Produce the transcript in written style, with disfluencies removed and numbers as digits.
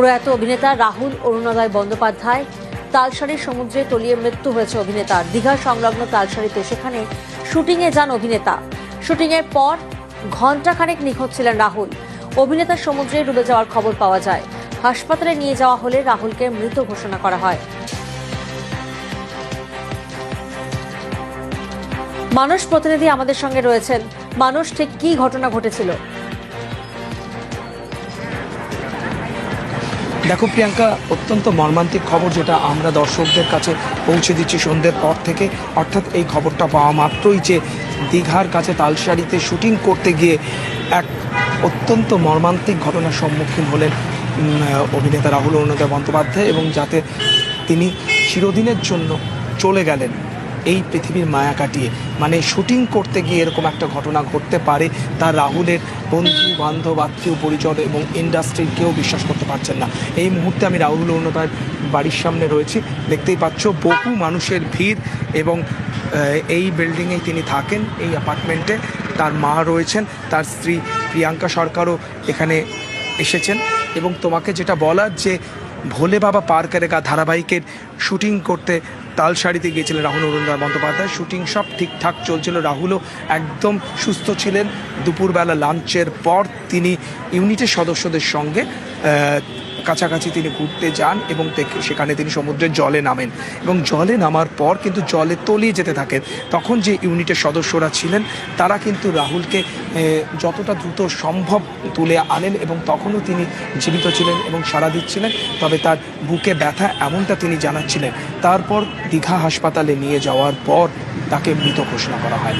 প্রয়াত অভিনেতা রাহুল অরুণোদয় বন্দ্যোপাধ্যায় তালসারির সমুদ্রে তলিয়ে মৃত্যু হয়েছে অভিনেতার। দীঘা সংলগ্ন তালসারিতে সেখানে শুটিংয়ে যান অভিনেতা। শুটিংয়ের পর ঘণ্টাখানেক নিখোঁজ ছিলেন রাহুল। অভিনেতার সমুদ্রে ডুবে যাওয়ার খবর পাওয়া যায়। হাসপাতালে নিয়ে যাওয়া হলে রাহুলকে মৃত ঘোষণা করা হয়। মানুষ প্রতিনিধি আমাদের সঙ্গে রয়েছেন। মানুষ, ঠিক কি ঘটনা ঘটেছিল? দেখো প্রিয়াঙ্কা, অত্যন্ত মর্মান্তিক খবর যেটা আমরা দর্শকদের কাছে পৌঁছে দিচ্ছি সন্ধ্যের পর থেকে। অর্থাৎ এই খবরটা পাওয়া মাত্রই যে দীঘার কাছে তালসারিতে শুটিং করতে গিয়ে এক অত্যন্ত মর্মান্তিক ঘটনার সম্মুখীন হলেন অভিনেতা রাহুল অরুণোদয় বন্দ্যোপাধ্যায়, এবং যাতে তিনি চিরদিনের জন্য চলে গেলেন এই পৃথিবীর মায়া কাটিয়ে। মানে শুটিং করতে গিয়ে এরকম একটা ঘটনা ঘটতে পারে তা রাহুলের বন্ধু বান্ধব আত্মীয় পরিজন এবং ইন্ডাস্ট্রির কেউ বিশ্বাস করতে পারছেন না। এই মুহূর্তে আমি রাহুল অরুণোদয়ের বাড়ির সামনে রয়েছি। দেখতেই পাচ্ছ বহু মানুষের ভিড়, এবং এই বিল্ডিংয়ে তিনি থাকেন, এই অ্যাপার্টমেন্টে। তার মা রয়েছেন, তার স্ত্রী প্রিয়াঙ্কা সরকারও এখানে এসেছেন। এবং তোমাকে যেটা বলার, যে ভোলে বাবা পার করেগা ধারাবাহিকের শুটিং করতে তালসারিতে গিয়েছিলেন রাহুল অরুণোদয় বন্দ্যোপাধ্যায়। শুটিং সব ঠিকঠাক চলছিল, রাহুলও একদম সুস্থ ছিলেন। দুপুরবেলা লাঞ্চের পর তিনি ইউনিটের সদস্যদের সঙ্গে কাছাকাছি তিনি ঘুরতে যান, এবং সেখানে তিনি সমুদ্রের জলে নামেন, এবং জলে নামার পর কিন্তু জলে তলিয়ে যেতে থাকেন। তখন যে ইউনিটের সদস্যরা ছিলেন তারা কিন্তু রাহুলকে যতটা দ্রুত সম্ভব তুলে আনেন, এবং তখনও তিনি জীবিত ছিলেন এবং সাড়া দিচ্ছিলেন। তবে তার বুকে ব্যথা এমনটা তিনি জানাচ্ছিলেন। তারপর দীঘা হাসপাতালে নিয়ে যাওয়ার পর তাকে মৃত ঘোষণা করা হয়।